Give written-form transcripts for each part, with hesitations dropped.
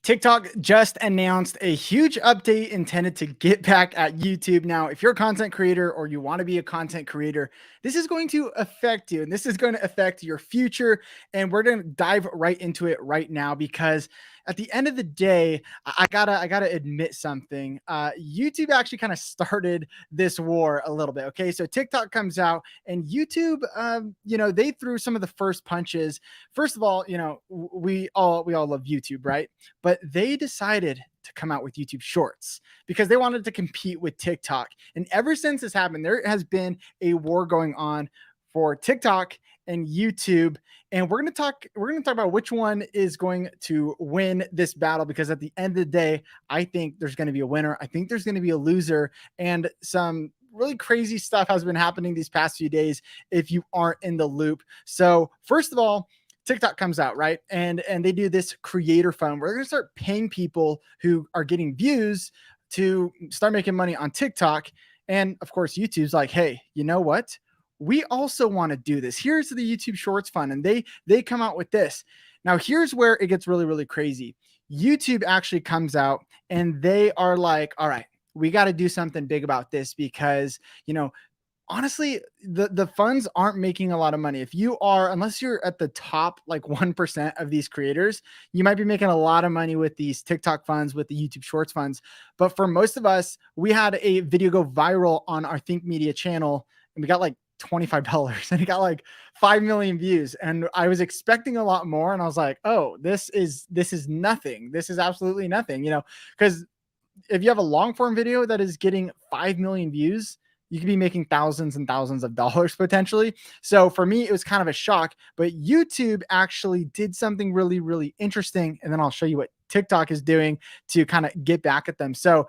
TikTok just announced a huge update intended to get back at YouTube. Now, if you're a content creator or you want to be a content creator, this is going to affect you and this is going to affect your future. And we're going to dive right into it right now because at the end of the day, I gotta admit something. YouTube actually kind of started this war a little bit. Okay, so TikTok comes out and YouTube, they threw some of the first punches. First of all, we all love YouTube, right? But they decided to come out with YouTube Shorts because they wanted to compete with TikTok. And ever since this happened, there has been a war going on for TikTok and YouTube. And we're going to talk about which one is going to win this battle because at the end of the day, I think there's going to be a winner. I think there's going to be a loser, and some really crazy stuff has been happening these past few days if you aren't in the loop. So, first of all, TikTok comes out, right? And they do this creator fund. We're going to start paying people who are getting views to start making money on TikTok. And of course, YouTube's like, hey, you know what? We also want to do this. Here's the YouTube Shorts fund. And they come out with this. Now, here's where it gets really, really crazy. YouTube actually comes out and they are like, all right, we got to do something big about this because, honestly, the funds aren't making a lot of money. If you are, unless you're at the top like 1% of these creators, you might be making a lot of money with these TikTok funds, with the YouTube Shorts funds. But for most of us, we had a video go viral on our Think Media channel and we got like $25 and it got like 5 million views. And I was expecting a lot more. And I was like, oh, this is nothing. This is absolutely nothing, because if you have a long form video that is getting 5 million views, you could be making thousands and thousands of dollars potentially. So for me, it was kind of a shock, but YouTube actually did something really, really interesting. And then I'll show you what TikTok is doing to kind of get back at them. So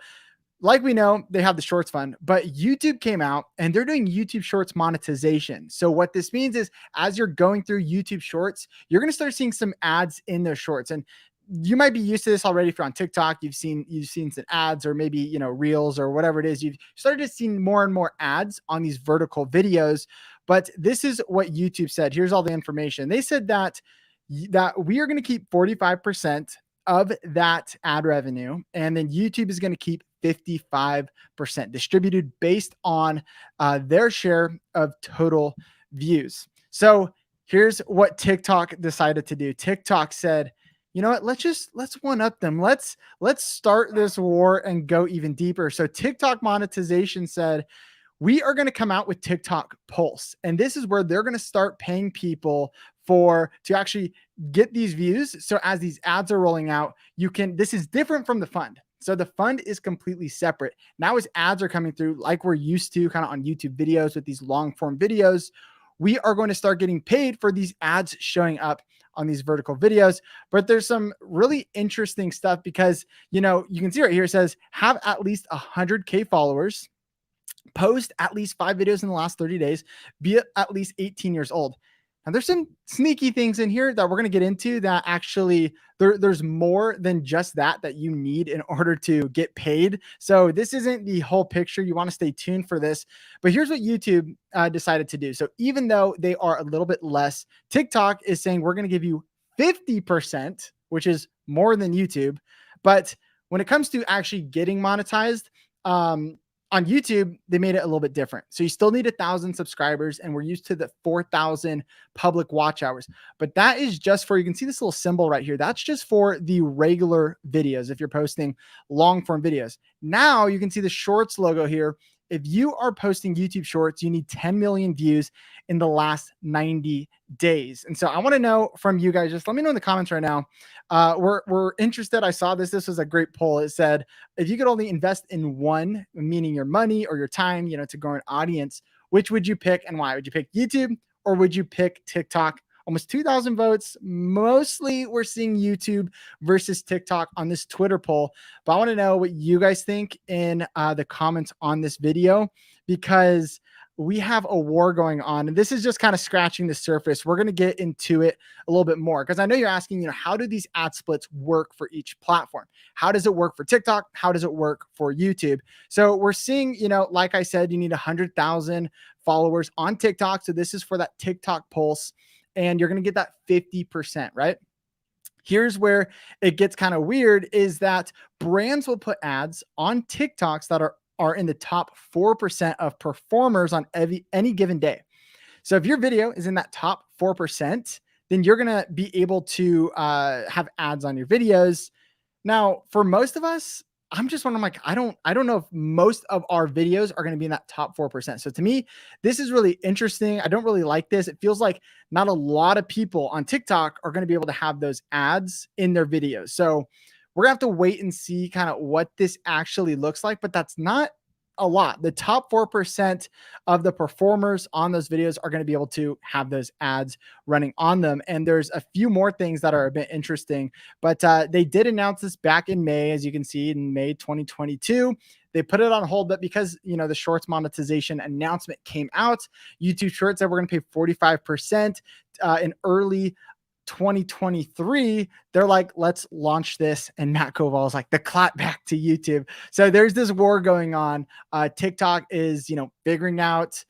like we know, they have the Shorts fund, but YouTube came out and they're doing YouTube Shorts monetization. So what this means is as you're going through YouTube Shorts, you're going to start seeing some ads in those shorts. And you might be used to this already. If you're on TikTok, you've seen some ads, or maybe, reels or whatever it is. You've started to see more and more ads on these vertical videos. But this is what YouTube said. Here's all the information. They said that we are going to keep 45% of that ad revenue, and then YouTube is going to keep 55% distributed based on their share of total views. So here's what TikTok decided to do. TikTok said, you know what? Let's one up them. Let's start this war and go even deeper. So TikTok monetization said, we are going to come out with TikTok Pulse. And this is where they're going to start paying people to actually get these views. So as these ads are rolling out, this is different from the fund. So the fund is completely separate. Now as ads are coming through, like we're used to kind of on YouTube videos with these long form videos, we are going to start getting paid for these ads showing up on these vertical videos. But there's some really interesting stuff because, you can see right here, it says have at least 100K followers, post at least 5 videos in the last 30 days, be at least 18 years old. And there's some sneaky things in here that we're going to get into that actually there's more than just that you need in order to get paid. So this isn't the whole picture. You want to stay tuned for this. But here's what YouTube decided to do. So even though they are a little bit less, TikTok is saying we're going to give you 50%, which is more than YouTube. But when it comes to actually getting monetized, on YouTube, they made it a little bit different. So you still need 1,000 subscribers, and we're used to the 4,000 public watch hours. But that is just for, you can see this little symbol right here. That's just for the regular videos if you're posting long form videos. Now you can see the Shorts logo here. If you are posting YouTube Shorts, you need 10 million views in the last 90 days. And so I want to know from you guys, just let me know in the comments right now. We're interested. I saw this. This was a great poll. It said, if you could only invest in one, meaning your money or your time, to grow an audience, which would you pick and why? Would you pick YouTube or would you pick TikTok? Almost 2,000 votes. Mostly we're seeing YouTube versus TikTok on this Twitter poll. But I want to know what you guys think in the comments on this video, because we have a war going on. And this is just kind of scratching the surface. We're going to get into it a little bit more because I know you're asking, how do these ad splits work for each platform? How does it work for TikTok? How does it work for YouTube? So we're seeing, like I said, you need 100,000 followers on TikTok. So this is for that TikTok Pulse. And you're going to get that 50%, right? Here's where it gets kind of weird is that brands will put ads on TikToks that are in the top 4% of performers on any given day. So if your video is in that top 4%, then you're going to be able to have ads on your videos. Now, for most of us, I'm just wondering, like, I don't know if most of our videos are going to be in that top 4%. So to me, this is really interesting. I don't really like this. It feels like not a lot of people on TikTok are going to be able to have those ads in their videos. So we're gonna have to wait and see kind of what this actually looks like, but that's not a lot. The top 4% of the performers on those videos are going to be able to have those ads running on them. And there's a few more things that are a bit interesting, but they did announce this back in May, as you can see in May 2022. They put it on hold, but because, you know, the shorts monetization announcement came out, YouTube Shorts said we're going to pay 45% in early 2023, they're like, let's launch this. And Matt Koval's like, the clap back to YouTube. So there's this war going on. TikTok is, you know, figuring out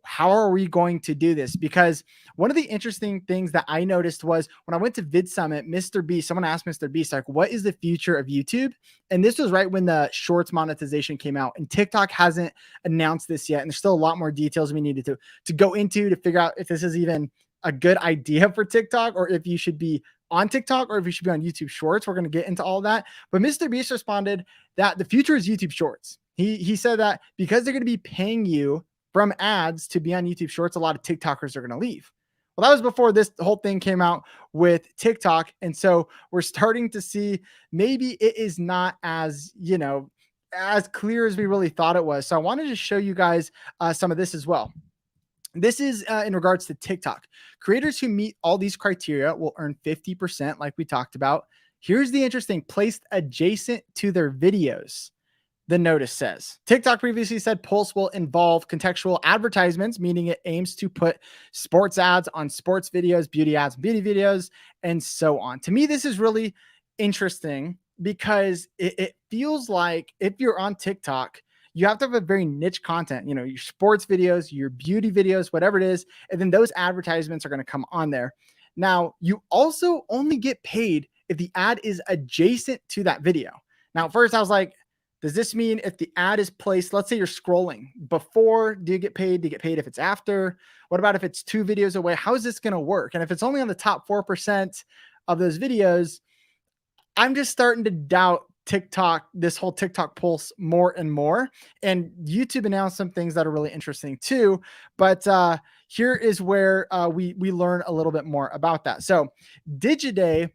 how are we going to do this? Because one of the interesting things that I noticed was when I went to Vid Summit, Mr. Beast, someone asked Mr. Beast, like, what is the future of YouTube? And this was right when the shorts monetization came out, and TikTok hasn't announced this yet. And there's still a lot more details we needed to go into to figure out if this is even a good idea for TikTok, or if you should be on TikTok, or if you should be on YouTube Shorts. We're going to get into all that. But Mr. Beast responded that the future is YouTube Shorts. He said that because they're going to be paying you from ads to be on YouTube Shorts, a lot of TikTokers are going to leave. Well, that was before this whole thing came out with TikTok. And so we're starting to see maybe it is not as, you know, as clear as we really thought it was. So I wanted to show you guys some of this as well. This is in regards to TikTok. Creators who meet all these criteria will earn 50%, like we talked about. Here's the interesting: placed adjacent to their videos. The notice says TikTok previously said Pulse will involve contextual advertisements, meaning it aims to put sports ads on sports videos, beauty ads, on beauty videos, and so on. To me, this is really interesting because it feels like if you're on TikTok, you have to have a very niche content, you know, your sports videos, your beauty videos, whatever it is. And then those advertisements are going to come on there. Now, you also only get paid if the ad is adjacent to that video. Now, first I was like, does this mean if the ad is placed, let's say you're scrolling before, do you get paid? Do you get paid if it's after? What about if it's 2 videos away? How is this going to work? And if it's only on the top 4% of those videos, I'm just starting to doubt TikTok, this whole TikTok Pulse more and more. And YouTube announced some things that are really interesting too. But here is where we learn a little bit more about that. So Digiday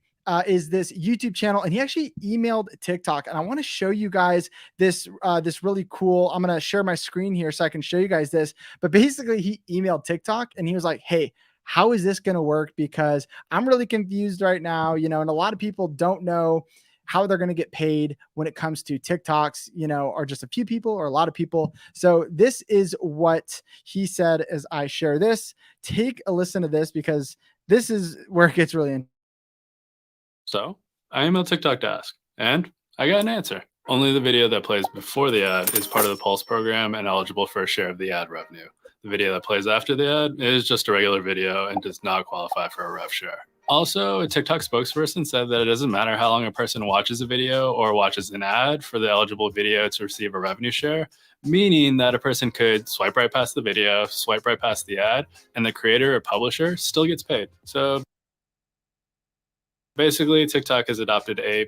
is this YouTube channel, and he actually emailed TikTok. And I want to show you guys this this really cool. I'm gonna share my screen here so I can show you guys this. But basically, he emailed TikTok and he was like, "Hey, how is this going to work? Because I'm really confused right now, you know, and a lot of people don't know how they're going to get paid when it comes to TikToks, you know, or just a few people or a lot of people." So this is what he said as I share this. Take a listen to this because this is where it gets really interesting. So I emailed TikTok to ask, and I got an answer. Only the video that plays before the ad is part of the Pulse program and eligible for a share of the ad revenue. The video that plays after the ad is just a regular video and does not qualify for a rev share. Also, a TikTok spokesperson said that it doesn't matter how long a person watches a video or watches an ad for the eligible video to receive a revenue share, meaning that a person could swipe right past the video, swipe right past the ad, and the creator or publisher still gets paid. So basically, TikTok has adopted a...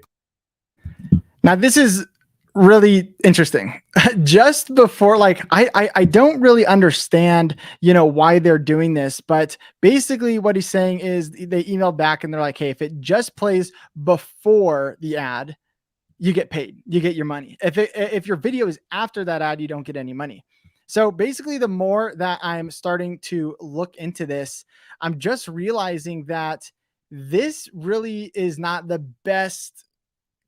Now, this is really interesting. Just before, like, I don't really understand, you know, why they're doing this, but basically what he's saying is they emailed back and they're like, hey, if it just plays before the ad, you get paid, you get your money. If your video is after that ad, you don't get any money. So basically, the more that I'm starting to look into this, I'm just realizing that this really is not the best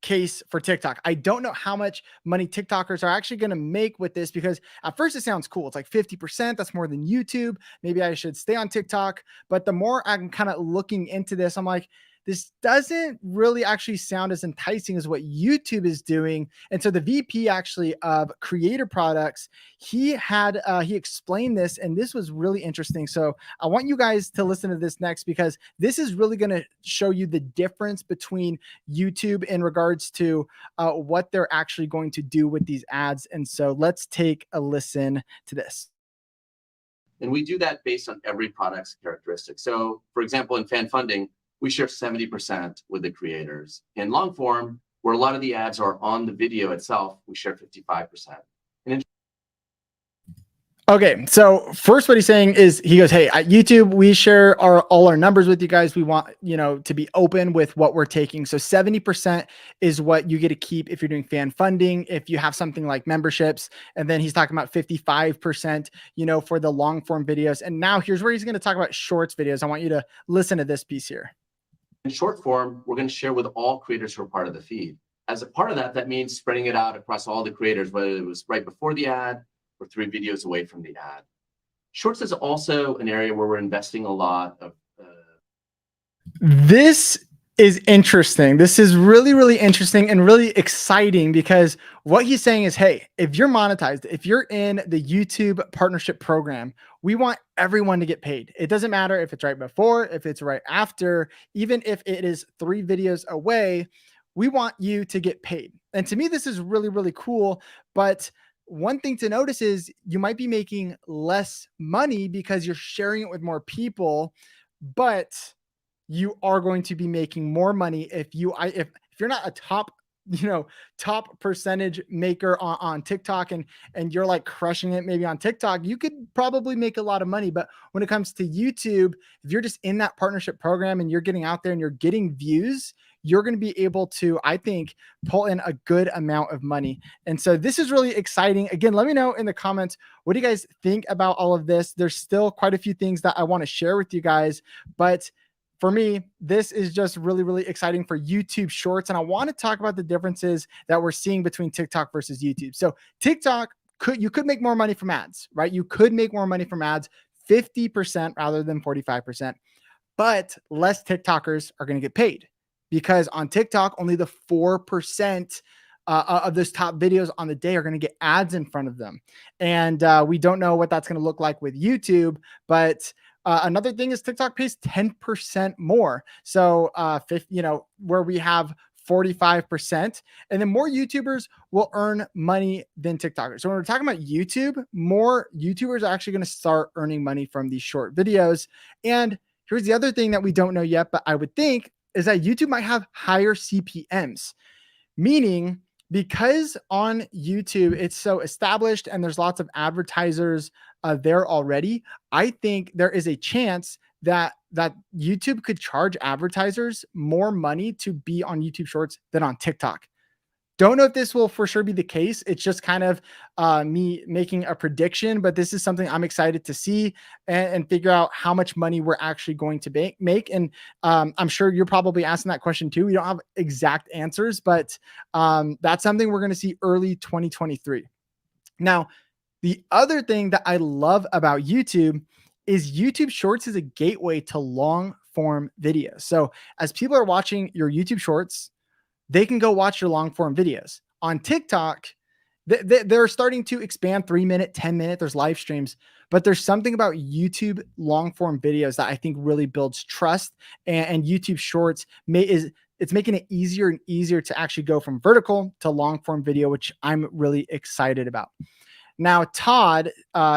case for TikTok. I don't know how much money TikTokers are actually going to make with this, because at first it sounds cool. It's like 50%. That's more than YouTube. Maybe I should stay on TikTok. But the more I'm kind of looking into this, I'm like, this doesn't really actually sound as enticing as what YouTube is doing. And so the VP actually of creator products, he explained this, and this was really interesting. So I want you guys to listen to this next, because this is really going to show you the difference between YouTube in regards to what they're actually going to do with these ads. And so let's take a listen to this. And we do that based on every product's characteristics. So for example, in fan funding, we share 70% with the creators. In long form, where a lot of the ads are on the video itself, we share 55%. Okay, so first what he's saying is, he goes, hey, at YouTube, we share all our numbers with you guys. We want, to be open with what we're taking. So 70% is what you get to keep if you're doing fan funding, if you have something like memberships. And then he's talking about 55%, for the long form videos. And now here's where he's going to talk about shorts videos. I want you to listen to this piece here. In short form, we're going to share with all creators who are part of the feed. As a part of that, that means spreading it out across all the creators, whether it was right before the ad or 3 videos away from the ad. Shorts is also an area where we're investing a lot of. This is interesting. This is really, really interesting and really exciting, because what he's saying is, hey, if you're monetized, if you're in the YouTube partnership program, we want everyone to get paid. It doesn't matter if it's right before, if it's right after, even if it is 3 videos away, we want you to get paid. And to me, this is really, really cool. But one thing to notice is you might be making less money because you're sharing it with more people, but you are going to be making more money if you're not a top percentage maker on TikTok, and you're like crushing it maybe on TikTok, you could probably make a lot of money. But when it comes to YouTube, if you're just in that partnership program and you're getting out there and you're getting views, you're going to be able to, I think, pull in a good amount of money. And so this is really exciting. Again, let me know in the comments, what do you guys think about all of this? There's still quite a few things that I want to share with you guys, but for me, this is just really, really exciting for YouTube Shorts. And I want to talk about the differences that we're seeing between TikTok versus YouTube. So TikTok, you could make more money from ads, right? You could make more money from ads, 50% rather than 45%, but less TikTokers are going to get paid, because on TikTok, only the 4% of those top videos on the day are going to get ads in front of them. And we don't know what that's going to look like with YouTube, but another thing is TikTok pays 10% more. So, where we have 45%, and then more YouTubers will earn money than TikTokers. So when we're talking about YouTube, more YouTubers are actually going to start earning money from these short videos. And here's the other thing that we don't know yet, but I would think is that YouTube might have higher CPMs, meaning because on YouTube it's so established and there's lots of advertisers there already, I think there is a chance that YouTube could charge advertisers more money to be on YouTube Shorts than on TikTok. Don't know if this will for sure be the case. It's just kind of me making a prediction, but this is something I'm excited to see and figure out how much money we're actually going to make. And I'm sure you're probably asking that question too. We don't have exact answers, but that's something we're going to see early 2023. Now, the other thing that I love about YouTube is YouTube Shorts is a gateway to long form videos. So as people are watching your YouTube Shorts, they can go watch your long form videos. On TikTok, they're starting to expand 3-minute, 10-minute. There's live streams, but there's something about YouTube long form videos that I think really builds trust. And YouTube Shorts it's making it easier and easier to actually go from vertical to long form video, which I'm really excited about. Now, Todd,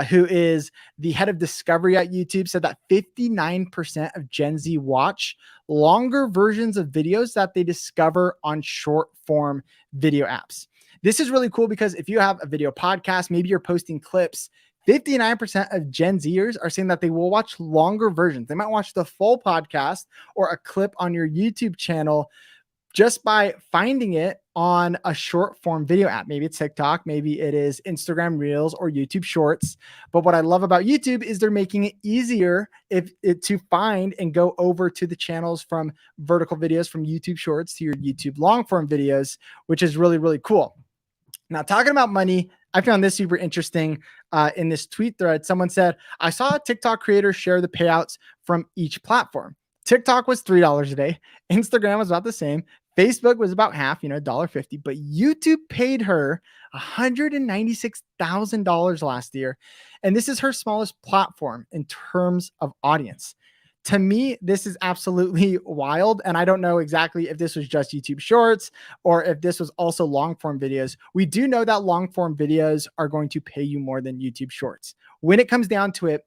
who is the head of discovery at YouTube, said that 59% of Gen Z watch longer versions of videos that they discover on short form video apps. This is really cool because if you have a video podcast, maybe you're posting clips, 59% of Gen Zers are saying that they will watch longer versions. They might watch the full podcast or a clip on your YouTube channel just by finding it on a short form video app. Maybe it's TikTok, maybe it is Instagram Reels or YouTube Shorts. But what I love about YouTube is they're making it easier to find and go over to the channels from vertical videos from YouTube Shorts to your YouTube long form videos, which is really, really cool. Now, talking about money, I found this super interesting in this tweet thread. Someone said, I saw a TikTok creator share the payouts from each platform. TikTok was $3 a day. Instagram was about the same. Facebook was about half, $1.50, but YouTube paid her $196,000 last year. And this is her smallest platform in terms of audience. To me, this is absolutely wild. And I don't know exactly if this was just YouTube Shorts or if this was also long form videos. We do know that long form videos are going to pay you more than YouTube Shorts. When it comes down to it,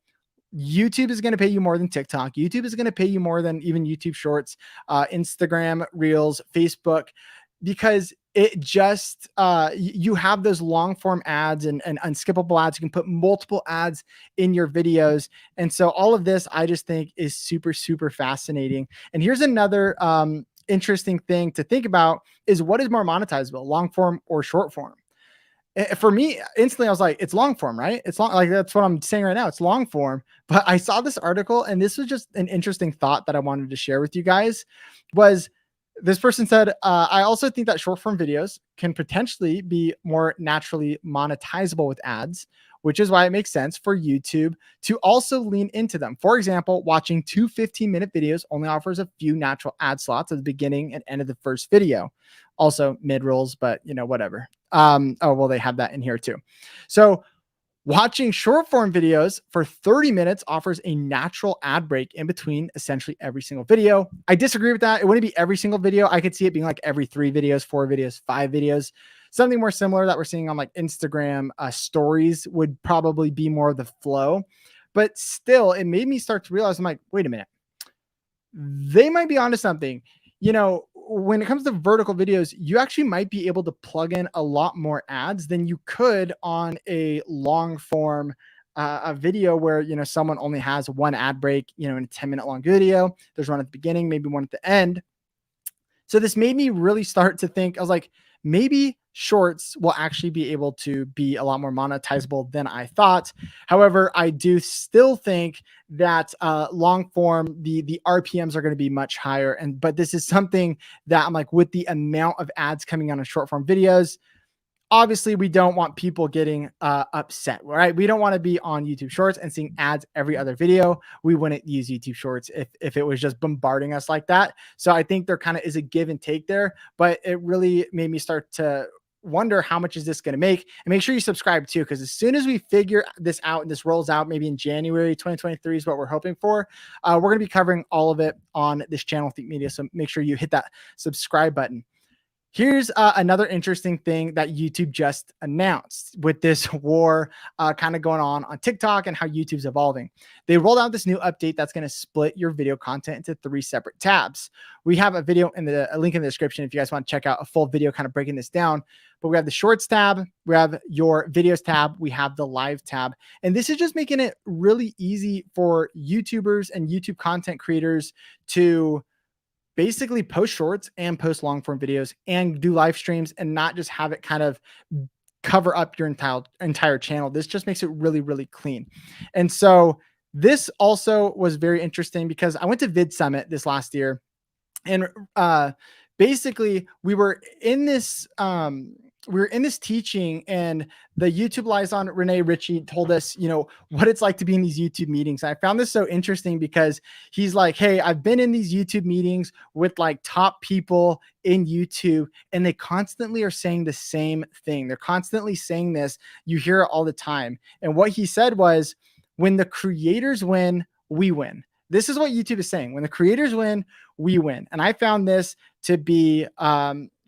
YouTube is going to pay you more than TikTok. YouTube is going to pay you more than even YouTube Shorts, Instagram Reels, Facebook, because it just you have those long form ads and unskippable ads. You can put multiple ads in your videos, and so all of this I just think is super, super fascinating. And here's another interesting thing to think about: is what is more monetizable, long form or short form? For me, instantly I was like, it's long form, right? It's long, like that's what I'm saying right now. It's long form. But I saw this article, and this was just an interesting thought that I wanted to share with you guys. Was this person said, I also think that short form videos can potentially be more naturally monetizable with ads, which is why it makes sense for YouTube to also lean into them. For example, watching two 15-minute videos only offers a few natural ad slots at the beginning and end of the first video. Also mid rolls, but whatever. Oh, well, they have that in here too. So watching short form videos for 30 minutes offers a natural ad break in between essentially every single video. I disagree with that. It wouldn't be every single video. I could see it being like every 3 videos, 4 videos, 5 videos. Something more similar that we're seeing on like Instagram stories would probably be more of the flow. But still, it made me start to realize, I'm like, wait a minute. They might be onto something. When it comes to vertical videos, you actually might be able to plug in a lot more ads than you could on a long form a video where someone only has one ad break in a 10-minute long video. There's one at the beginning, maybe one at the end. So this made me really start to think. I was like, maybe shorts will actually be able to be a lot more monetizable than I thought. However, I do still think that long form, the RPMs are going to be much higher. But this is something that I'm like, with the amount of ads coming on in short form videos, obviously we don't want people getting upset, right? We don't want to be on YouTube Shorts and seeing ads every other video. We wouldn't use YouTube Shorts if it was just bombarding us like that. So I think there kind of is a give and take there, but it really made me start to wonder, how much is this going to make? And make sure you subscribe too, because as soon as we figure this out and this rolls out, maybe in January 2023 is what we're hoping for, we're going to be covering all of it on this channel, Think Media. So make sure you hit that subscribe button. Here's another interesting thing that YouTube just announced with this war kind of going on TikTok and how YouTube's evolving. They rolled out this new update that's going to split your video content into 3 separate tabs. We have a video in a link in the description if you guys want to check out a full video kind of breaking this down. But we have the Shorts tab, we have your videos tab, we have the live tab. And this is just making it really easy for YouTubers and YouTube content creators to basically post shorts and post long form videos and do live streams, and not just have it kind of cover up your entire channel. This just makes it really, really clean. And so this also was very interesting because I went to Vid Summit this last year, and basically we were in this teaching, and the YouTube liaison Renee Ritchie told us, what it's like to be in these YouTube meetings. And I found this so interesting because he's like, hey, I've been in these YouTube meetings with like top people in YouTube, and they constantly are saying the same thing. They're constantly saying this. You hear it all the time. And what he said was, when the creators win, we win. This is what YouTube is saying. When the creators win, we win. And I found this to be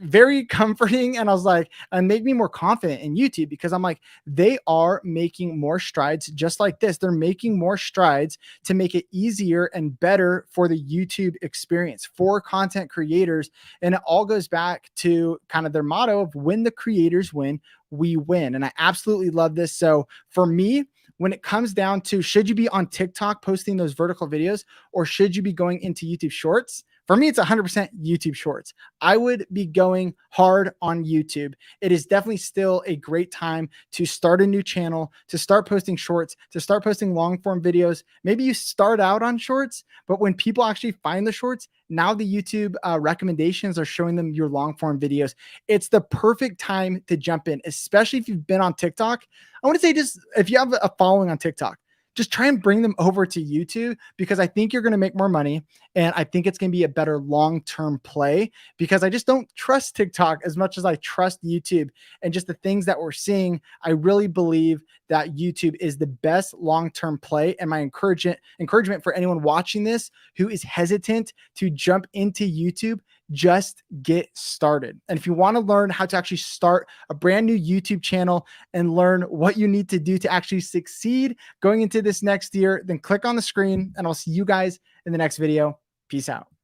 very comforting. And I was like, and make me more confident in YouTube, because I'm like, they are making more strides just like this. They're making more strides to make it easier and better for the YouTube experience for content creators. And it all goes back to kind of their motto of, when the creators win, we win. And I absolutely love this. So for me, when it comes down to, should you be on TikTok posting those vertical videos, or should you be going into YouTube Shorts? For me, it's 100% YouTube Shorts. I would be going hard on YouTube. It is definitely still a great time to start a new channel, to start posting shorts, to start posting long form videos. Maybe you start out on shorts, but when people actually find the shorts, now the YouTube recommendations are showing them your long form videos. It's the perfect time to jump in, especially if you've been on TikTok. I want to say, just if you have a following on TikTok, just try and bring them over to YouTube, because I think you're going to make more money. And I think it's going to be a better long-term play, because I just don't trust TikTok as much as I trust YouTube. And just the things that we're seeing, I really believe that YouTube is the best long-term play. And my encouragement for anyone watching this who is hesitant to jump into YouTube, just get started. And if you want to learn how to actually start a brand new YouTube channel and learn what you need to do to actually succeed going into this next year, then click on the screen and I'll see you guys in the next video. Peace out.